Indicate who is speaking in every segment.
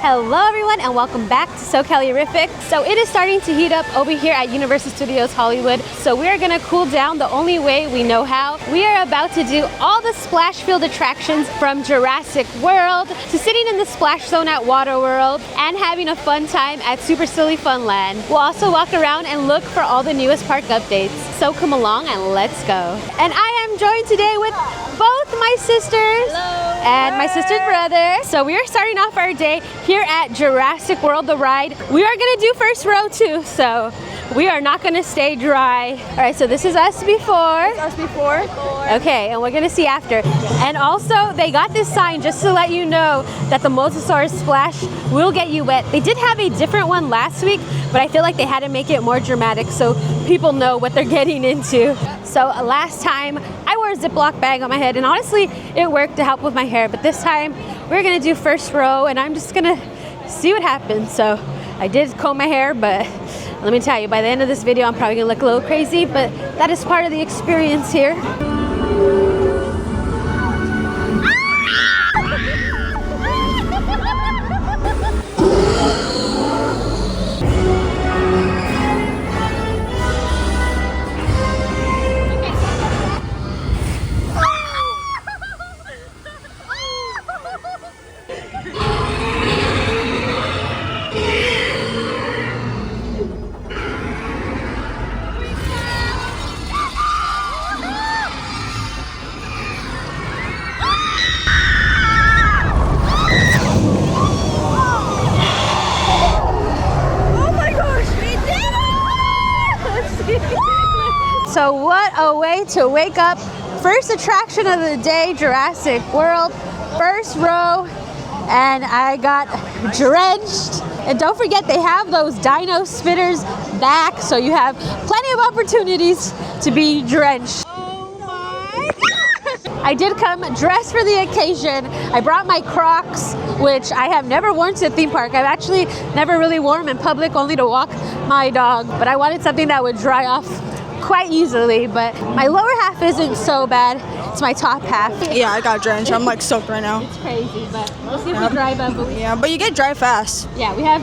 Speaker 1: Hello everyone and welcome back to SoCalierific. So it is starting to heat up over here at Universal Studios Hollywood. So we are gonna cool down the only way we know how. We are about to do all the splash field attractions from Jurassic World to sitting in the splash zone at WaterWorld and having a fun time at Super Silly Funland. We'll also walk around and look for all the newest park updates. So come along and let's go. And I am joined today with both my sisters.
Speaker 2: Hello.
Speaker 1: And my sister's brother. So we are starting off our day here at Jurassic World The Ride. We are gonna do first row too, so we are not gonna stay dry. All right, so this is us before.
Speaker 2: Us before.
Speaker 1: Okay, and we're gonna see after. And also, they got this sign just to let you know that the Mosasaurus splash will get you wet. They did have a different one last week, but I feel like they had to make it more dramatic so people know what they're getting into. So last time, I wore a Ziploc bag on my head, and honestly, it worked to help with my hair. But this time, we're gonna do first row, and I'm just gonna see what happens. So I did comb my hair, but let me tell you, by the end of this video, I'm probably gonna look a little crazy, but that is part of the experience here. So what a way to wake up. First attraction of the day, Jurassic World, first row, and I got drenched. And don't forget, they have those dino spitters back, so you have plenty of opportunities to be drenched.
Speaker 2: Oh my God.
Speaker 1: I did come dressed for the occasion. I brought my Crocs, which I have never worn to a theme park. I've actually never really worn them in public, only to walk my dog. But I wanted something that would dry off quite easily, but my lower half isn't so bad. It's my top half.
Speaker 2: Yeah, I got drenched. I'm like soaked right now.
Speaker 1: It's crazy, but we'll see if we dry up.
Speaker 2: Yeah, but you get dry fast.
Speaker 1: Yeah, we have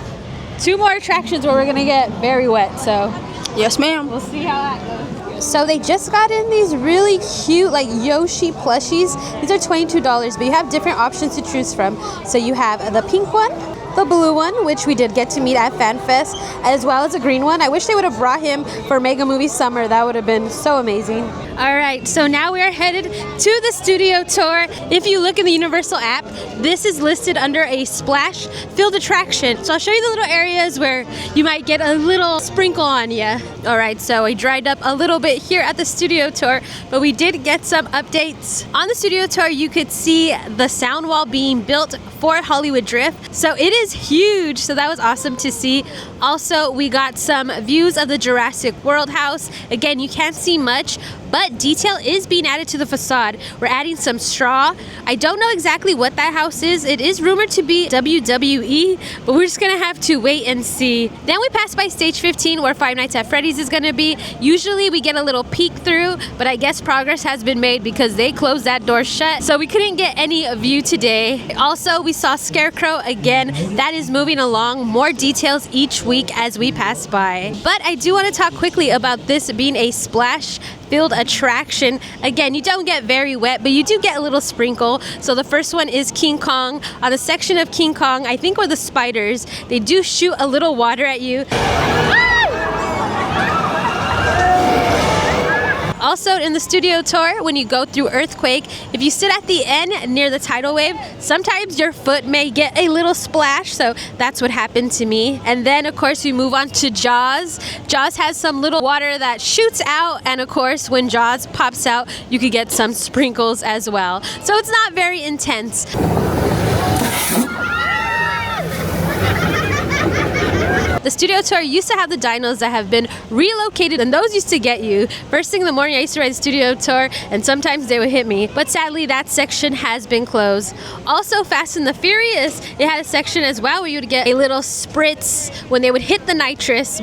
Speaker 1: 2 more attractions where we're gonna get very wet, so
Speaker 2: Yes, ma'am.
Speaker 1: we'll see how that goes. So they just got in these really cute like Yoshi plushies. These are $22, but you have different options to choose from. So you have the pink one, the blue one, which we did get to meet at FanFest, as well as a green one. I wish they would have brought him for Mega Movie Summer. That would have been so amazing. All right, so now we are headed to the studio tour. If you look in the Universal app, this is listed under a splash field attraction. So I'll show you the little areas where you might get a little sprinkle on you. All right, so we dried up a little bit here at the studio tour, but we did get some updates. On the studio tour, you could see the sound wall being built for Hollywood Drift. So it is huge, so that was awesome to see. Also, we got some views of the Jurassic World house. Again, you can't see much, but detail is being added to the facade. We're adding some straw. I don't know exactly what that house is. It is rumored to be WWE, but we're just gonna have to wait and see. Then we passed by stage 15 where Five Nights at Freddy's is gonna be. Usually we get a little peek through, but I guess progress has been made because they closed that door shut, so we couldn't get any view today. Also, we saw Scarecrow again. That is moving along. More details each week as we pass by. But I do want to talk quickly about this being a splash field attraction. Again, you don't get very wet, but you do get a little sprinkle. So the first one is King Kong. On the section of King Kong, I think where the spiders, they do shoot a little water at you. Also in the studio tour, when you go through Earthquake, if you sit at the end near the tidal wave, sometimes your foot may get a little splash, so that's what happened to me. And then of course we move on to Jaws. Jaws has some little water that shoots out, and of course when Jaws pops out, you could get some sprinkles as well. So it's not very intense. The studio tour used to have the dinos that have been relocated, and those used to get you. First thing in the morning, I used to ride the studio tour, and sometimes they would hit me. But sadly, that section has been closed. Also, Fast and the Furious, it had a section as well where you would get a little spritz when they would hit the nitrous.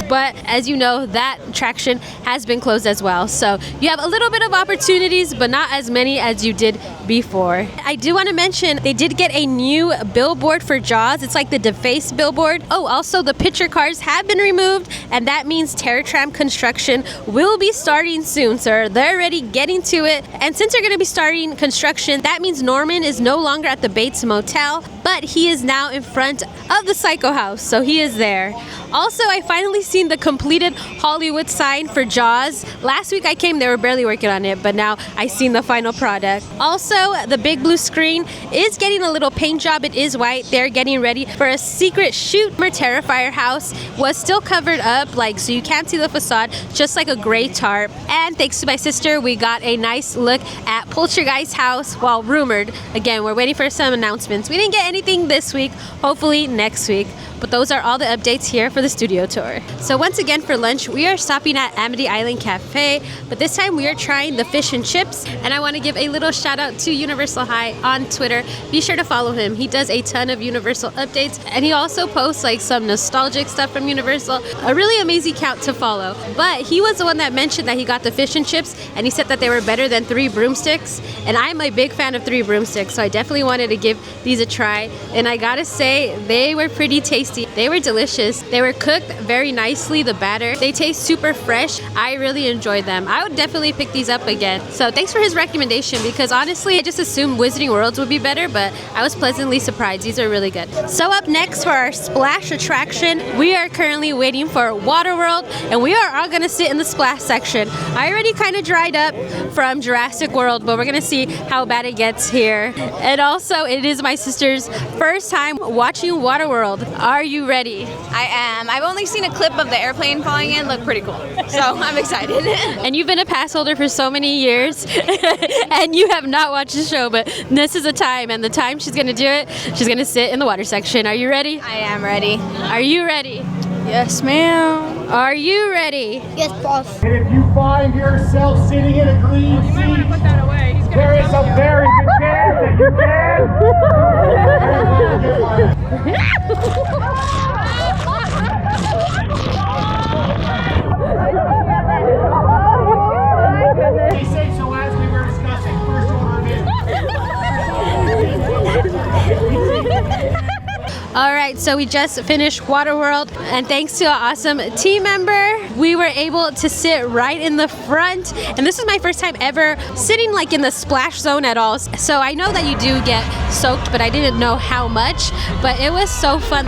Speaker 1: but as you know, that attraction has been closed as well. So you have a little bit of opportunities, but not as many as you did before. I do want to mention they did get a new billboard for Jaws. It's like the defaced billboard. Oh, also the picture cars have been removed, and that means Terror Tram construction will be starting soon, sir. They're already getting to it, and since they're going to be starting construction, that means Norman is no longer at the Bates Motel, but he is now in front of the Psycho House, so he is there. Also, I finally seen the completed Hollywood sign for Jaws. Last week I came, they were barely working on it, but now I seen the final product. Also, the big blue screen is getting a little paint job. It is white. They're getting ready for a secret shoot. Our Terrifier house was still covered up, like, so you can't see the facade, just like a gray tarp. And thanks to my sister, we got a nice look at Poltergeist house, while rumored. Again, we're waiting for some announcements. We didn't get anything this week, hopefully next week. But those are all the updates here for the studio tour. So once again for lunch, we are stopping at Amity Island Cafe, but this time we are trying the fish and chips. And I want to give a little shout out to Universal High on Twitter. Be sure to follow him. He does a ton of Universal updates, and he also posts like some nostalgic stuff from Universal. A really amazing account to follow. But he was the one that mentioned that he got the fish and chips, and he said that they were better than 3 broomsticks. And I'm a big fan of 3 broomsticks, so I definitely wanted to give these a try. And I gotta say, they were pretty tasty. They were delicious. They were cooked very nicely, the batter. They taste super fresh. I really enjoyed them. I would definitely pick these up again. So thanks for his recommendation, because honestly, I just assumed Wizarding Worlds would be better, but I was pleasantly surprised. These are really good. So up next for our splash attraction, we are currently waiting for WaterWorld, and we are all gonna sit in the splash section. I already kind of dried up from Jurassic World, but we're gonna see how bad it gets here. And also, it is my sister's first time watching WaterWorld. Are you ready?
Speaker 2: I am. I've only seen a clip of the airplane falling in. Looked pretty cool. So I'm excited.
Speaker 1: And you've been a pass holder for so many years, and you have not watched the show, but this is the time, and the time she's gonna do it, she's gonna sit in the water section. Are you ready?
Speaker 2: I am ready.
Speaker 1: Are you ready?
Speaker 2: Yes, ma'am.
Speaker 1: Are you ready?
Speaker 3: Yes, boss.
Speaker 4: And if you find yourself sitting in a green seat, there is a very good chance that you can. Be safe, so as we were discussing, first order of business.
Speaker 1: All right, so we just finished WaterWorld, and thanks to an awesome team member, we were able to sit right in the front. And this is my first time ever sitting like in the splash zone at all. So I know that you do get soaked, but I didn't know how much, but it was so fun.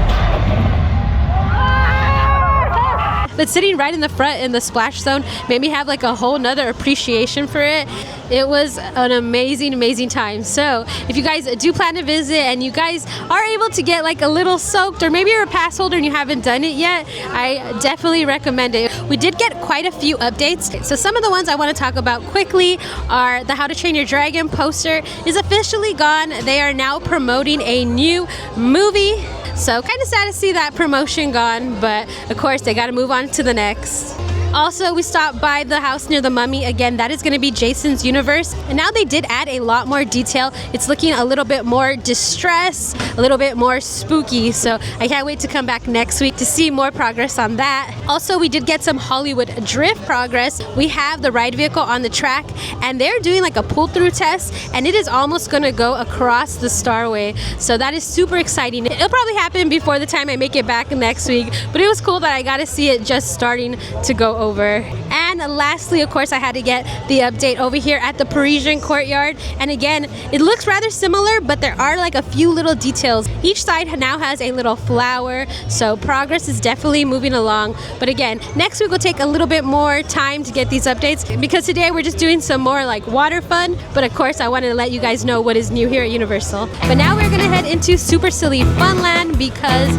Speaker 1: But sitting right in the front in the splash zone made me have like a whole nother appreciation for it. It was an amazing, amazing time. So if you guys do plan to visit and you guys are able to get like a little soaked, or maybe you're a pass holder and you haven't done it yet, I definitely recommend it. We did get quite a few updates. So some of the ones I want to talk about quickly are the How to Train Your Dragon poster is officially gone. They are now promoting a new movie. So kind of sad to see that promotion gone, but of course they got to move on to the next. Also, we stopped by the house near the Mummy. Again, that is going to be Jason's universe. And now they did add a lot more detail. It's looking a little bit more distressed, a little bit more spooky. So I can't wait to come back next week to see more progress on that. Also, we did get some Hollywood Drift progress. We have the ride vehicle on the track, and they're doing like a pull-through test, and it is almost going to go across the Starway. So that is super exciting. It'll probably happen before the time I make it back next week, but it was cool that I got to see it just starting to go over. And lastly, of course, I had to get the update over here at the Parisian Courtyard. And again, it looks rather similar, but there are like a few little details. Each side now has a little flower, so progress is definitely moving along. But again, next week we'll take a little bit more time to get these updates, because today we're just doing some more like water fun. But of course, I wanted to let you guys know what is new here at Universal. But now we're gonna head into Super Silly Funland, because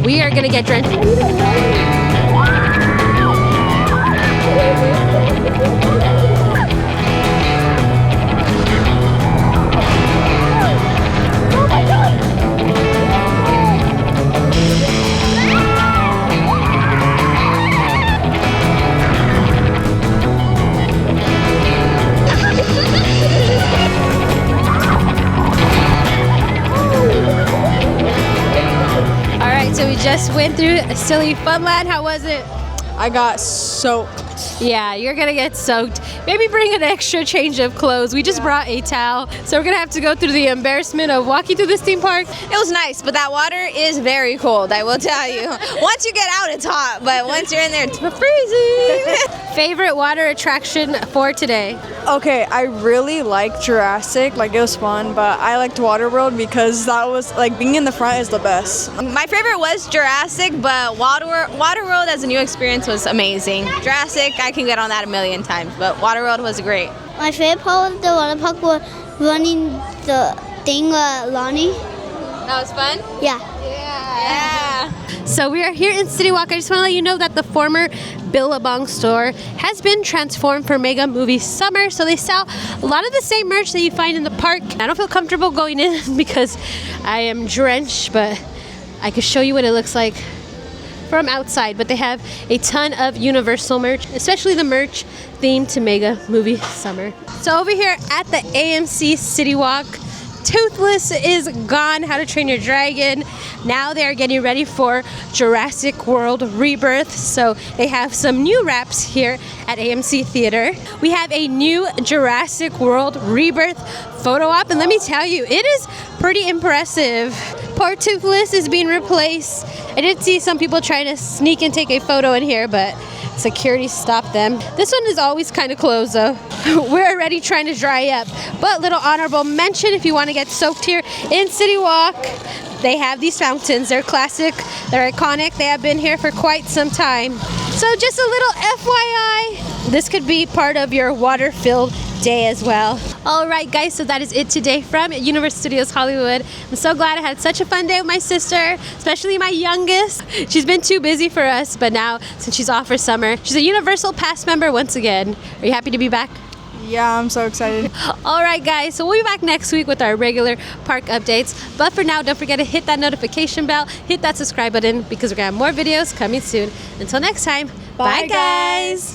Speaker 1: we are gonna get drenched. So we just went through Silly Funland. How was it?
Speaker 3: I got soaked.
Speaker 1: Yeah, you're gonna get soaked. Maybe bring an extra change of clothes. We just brought a towel, so we're gonna have to go through the embarrassment of walking through this theme park.
Speaker 2: It was nice, but that water is very cold, I will tell you. Once you get out, it's hot, but once you're in there, it's freezing.
Speaker 1: Favorite water attraction for today?
Speaker 3: Okay, I really liked Jurassic, like it was fun, but I liked WaterWorld because that was like being in the front is the best.
Speaker 2: My favorite was Jurassic, but WaterWorld as a new experience was amazing. Jurassic, I can get on that a million times, but WaterWorld was great.
Speaker 5: My favorite part of the water park was running the thing, Lonnie.
Speaker 2: That was fun?
Speaker 5: Yeah.
Speaker 2: Yeah.
Speaker 1: So we are here in CityWalk. I just want to let you know that the former Billabong store has been transformed for Mega Movie Summer. So they sell a lot of the same merch that you find in the park. I don't feel comfortable going in because I am drenched, but I can show you what it looks like from outside. But they have a ton of Universal merch, especially the merch themed to Mega Movie Summer. So over here at the AMC CityWalk, Toothless is gone. How to Train Your Dragon. Now they're getting ready for Jurassic World Rebirth. So they have some new wraps here at AMC Theater. We have a new Jurassic World Rebirth photo op, and let me tell you, it is pretty impressive. Poor Toothless is being replaced. I did see some people trying to sneak and take a photo in here, but security stopped them. This one is always kind of closed though. We're already trying to dry up. But little honorable mention, if you want to get soaked here in CityWalk, they have these fountains. They're classic, they're iconic. They have been here for quite some time. So just a little FYI, this could be part of your water-filled day as well. All right, guys, so that is it today from Universal Studios Hollywood. I'm so glad I had such a fun day with my sister, especially my youngest. She's been too busy for us, but now since she's off for summer, she's a Universal Pass member once again. Are you happy to be back?
Speaker 3: Yeah, I'm so excited.
Speaker 1: All right, guys, so we'll be back next week with our regular park updates. But for now, don't forget to hit that notification bell, hit that subscribe button, because we're gonna have more videos coming soon. Until next time, bye guys.